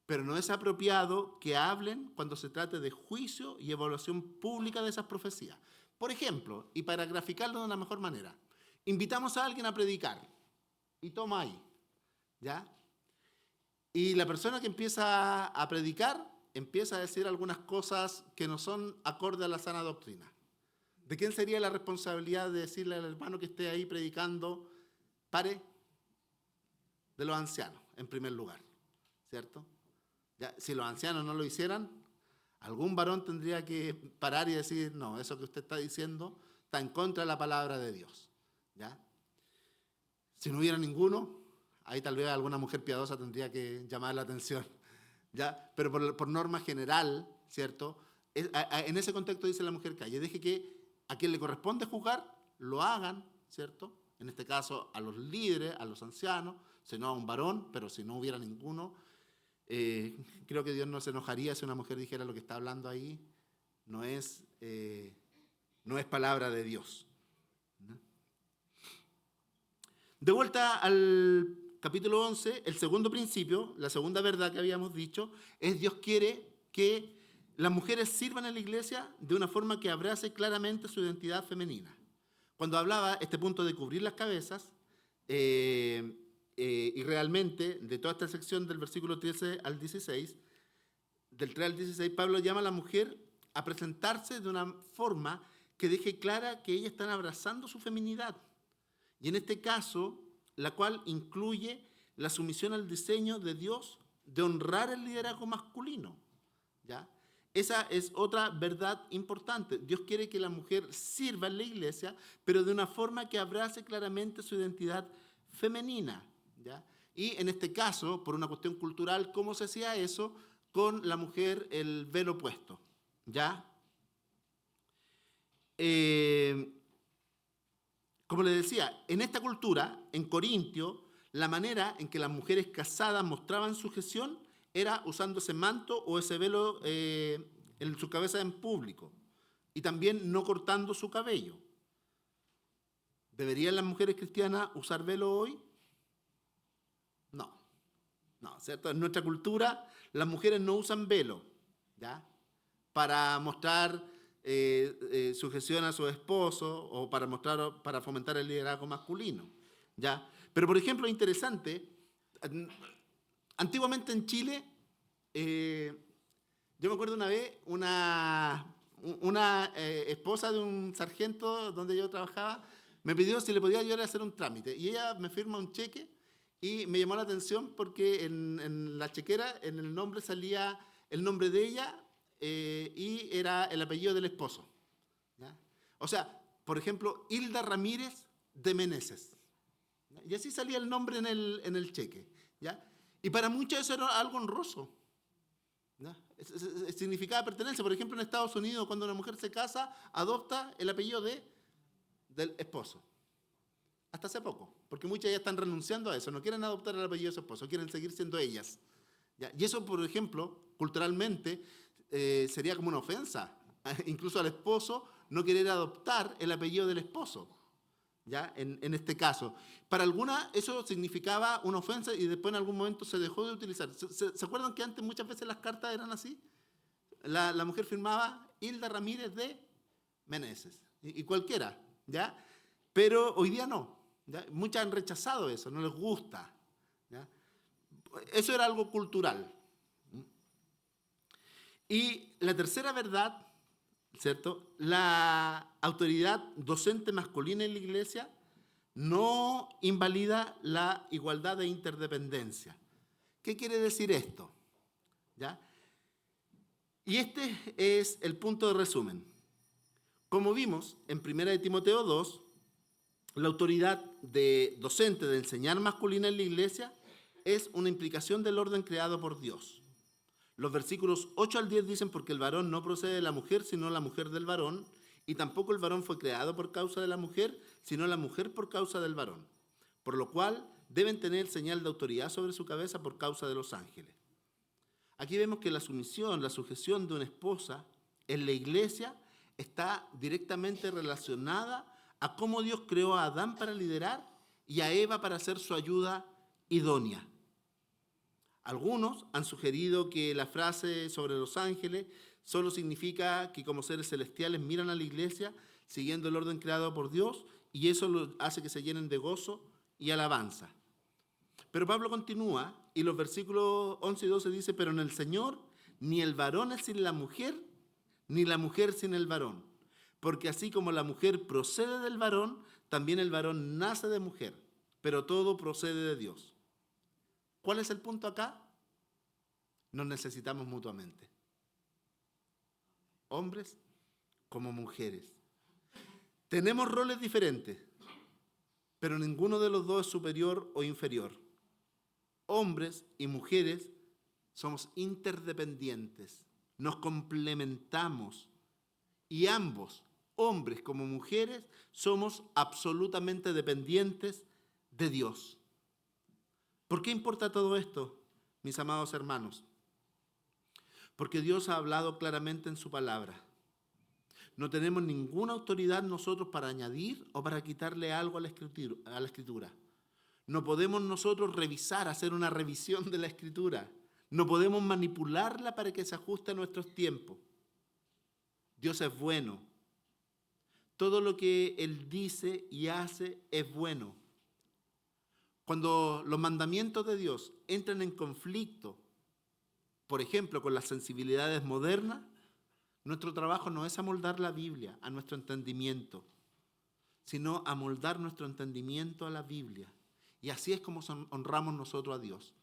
pero no es apropiado que hablen cuando se trate de juicio y evaluación pública de esas profecías. Por ejemplo, y para graficarlo de una mejor manera, invitamos a alguien a predicar y toma ahí, ¿ya? Y la persona que empieza a predicar empieza a decir algunas cosas que no son acorde a la sana doctrina. ¿De quién sería la responsabilidad de decirle al hermano que esté ahí predicando, pare? De los ancianos, en primer lugar, ¿cierto? Ya, si los ancianos no lo hicieran, algún varón tendría que parar y decir, no, eso que usted está diciendo está en contra de la palabra de Dios. ¿ya? Si no hubiera ninguno, ahí tal vez alguna mujer piadosa tendría que llamar la atención, ¿ya? Pero por norma general, ¿cierto? En ese contexto dice la mujer calle, deje que a quien le corresponde juzgar, lo hagan, ¿cierto? En este caso a los líderes, a los ancianos, si no a un varón, pero si no hubiera ninguno, creo que Dios no se enojaría si una mujer dijera lo que está hablando ahí, no es palabra de Dios. ¿No? De vuelta al capítulo 11, el segundo principio, la segunda verdad que habíamos dicho, es Dios quiere que las mujeres sirvan en la iglesia de una forma que abrace claramente su identidad femenina. Cuando hablaba este punto de cubrir las cabezas, y realmente de toda esta sección del versículo 13 al 16, del 3 al 16, Pablo llama a la mujer a presentarse de una forma que deje clara que ellas están abrazando su feminidad. Y en este caso, la cual incluye la sumisión al diseño de Dios de honrar el liderazgo masculino, ¿ya? Esa es otra verdad importante. Dios quiere que la mujer sirva en la iglesia, pero de una forma que abrace claramente su identidad femenina, ¿ya? Y en este caso, por una cuestión cultural, ¿cómo se hacía eso? Con la mujer el velo puesto, ¿ya? Como les decía, en esta cultura, en Corintio, la manera en que las mujeres casadas mostraban sujeción era usando ese manto o ese velo en su cabeza en público y también no cortando su cabello. ¿Deberían las mujeres cristianas usar velo hoy? No, ¿cierto? En nuestra cultura las mujeres no usan velo, ¿ya? Para mostrar sujeción a su esposo o para fomentar el liderazgo masculino, ¿ya? Pero, por ejemplo, interesante, antiguamente en Chile, yo me acuerdo una vez, una esposa de un sargento donde yo trabajaba, me pidió si le podía ayudar a hacer un trámite. Y ella me firma un cheque y me llamó la atención porque en la chequera, en el nombre salía el nombre de ella y era el apellido del esposo, ¿ya? O sea, por ejemplo, Hilda Ramírez de Meneses. ¿Ya? Y así salía el nombre en el cheque, ¿ya? Y para muchos eso era algo honroso, ¿ya? Significaba pertenencia. Por ejemplo, en Estados Unidos, cuando una mujer se casa, adopta el apellido del esposo. Hasta hace poco, porque muchas ya están renunciando a eso, no quieren adoptar el apellido de su esposo, quieren seguir siendo ellas, ¿ya? Y eso, por ejemplo, culturalmente sería como una ofensa, incluso al esposo no querer adoptar el apellido del esposo, ¿ya? En este caso. Para algunas eso significaba una ofensa y después en algún momento se dejó de utilizar. ¿Se acuerdan que antes muchas veces las cartas eran así? La mujer firmaba Hilda Ramírez de Meneses, y cualquiera, ¿ya? Pero hoy día no, ¿ya? Muchas han rechazado eso, no les gusta, ¿ya? Eso era algo cultural. Y la tercera verdad, ¿cierto? La autoridad docente masculina en la iglesia no invalida la igualdad de interdependencia. ¿Qué quiere decir esto? ¿Ya? Y este es el punto de resumen. Como vimos en 1 Timoteo 2, la autoridad docente de enseñar masculina en la iglesia es una implicación del orden creado por Dios. Los versículos 8 al 10 dicen, porque el varón no procede de la mujer, sino la mujer del varón, y tampoco el varón fue creado por causa de la mujer, sino la mujer por causa del varón. Por lo cual deben tener señal de autoridad sobre su cabeza por causa de los ángeles. Aquí vemos que la sumisión, la sujeción de una esposa en la iglesia está directamente relacionada a cómo Dios creó a Adán para liderar y a Eva para ser su ayuda idónea. Algunos han sugerido que la frase sobre los ángeles solo significa que como seres celestiales miran a la iglesia siguiendo el orden creado por Dios y eso hace que se llenen de gozo y alabanza. Pero Pablo continúa y los versículos 11 y 12 dice, pero en el Señor ni el varón es sin la mujer, ni la mujer sin el varón. Porque así como la mujer procede del varón, también el varón nace de mujer, pero todo procede de Dios. ¿Cuál es el punto acá? Nos necesitamos mutuamente. Hombres como mujeres. Tenemos roles diferentes, pero ninguno de los dos es superior o inferior. Hombres y mujeres somos interdependientes, nos complementamos y ambos, hombres como mujeres, somos absolutamente dependientes de Dios. ¿Por qué importa todo esto, mis amados hermanos? Porque Dios ha hablado claramente en su palabra. No tenemos ninguna autoridad nosotros para añadir o para quitarle algo a la Escritura. No podemos nosotros revisar, hacer una revisión de la Escritura. No podemos manipularla para que se ajuste a nuestros tiempos. Dios es bueno. Todo lo que Él dice y hace es bueno. Cuando los mandamientos de Dios entran en conflicto, por ejemplo, con las sensibilidades modernas, nuestro trabajo no es amoldar la Biblia a nuestro entendimiento, sino amoldar nuestro entendimiento a la Biblia. Y así es como honramos nosotros a Dios.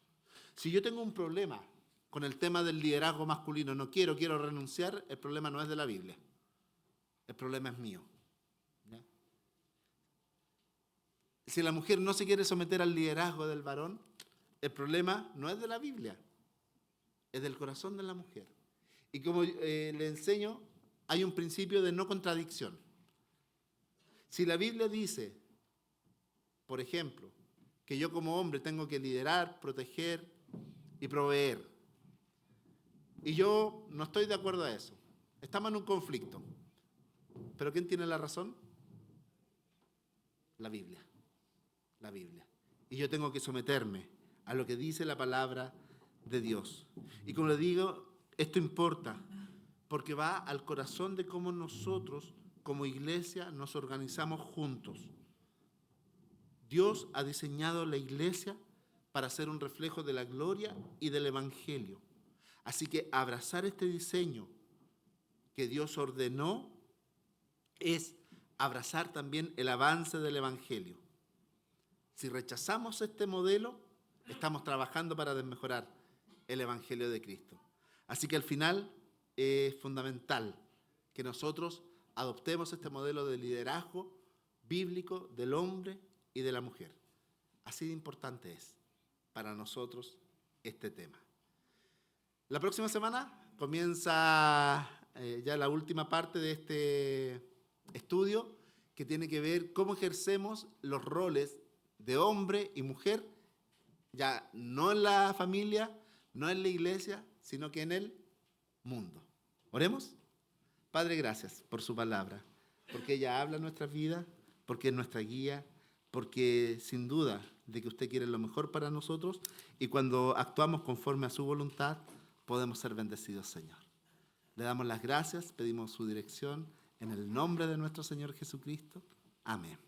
Si yo tengo un problema con el tema del liderazgo masculino, quiero renunciar, el problema no es de la Biblia. El problema es mío. ¿Ya? Si la mujer no se quiere someter al liderazgo del varón, el problema no es de la Biblia, es del corazón de la mujer. Y como le enseño, hay un principio de no contradicción. Si la Biblia dice, por ejemplo, que yo como hombre tengo que liderar, proteger y proveer, y yo no estoy de acuerdo a eso, estamos en un conflicto, ¿pero quién tiene la razón? La Biblia. La Biblia. Y yo tengo que someterme a lo que dice la palabra de Dios. Y como le digo, esto importa, porque va al corazón de cómo nosotros, como iglesia, nos organizamos juntos. Dios ha diseñado la iglesia para ser un reflejo de la gloria y del evangelio. Así que abrazar este diseño que Dios ordenó es abrazar también el avance del evangelio. Si rechazamos este modelo, estamos trabajando para desmejorar el evangelio de Cristo. Así que al final es fundamental que nosotros adoptemos este modelo de liderazgo bíblico del hombre y de la mujer. Así de importante es para nosotros este tema. La próxima semana comienza ya la última parte de este estudio, que tiene que ver cómo ejercemos los roles de hombre y mujer, ya no en la familia, no en la iglesia, sino que en el mundo. Oremos. Padre, gracias por su palabra, porque ella habla en nuestras vidas, porque es nuestra guía, porque sin duda de que usted quiere lo mejor para nosotros, y cuando actuamos conforme a su voluntad, podemos ser bendecidos, Señor. Le damos las gracias, pedimos su dirección en el nombre de nuestro Señor Jesucristo. Amén.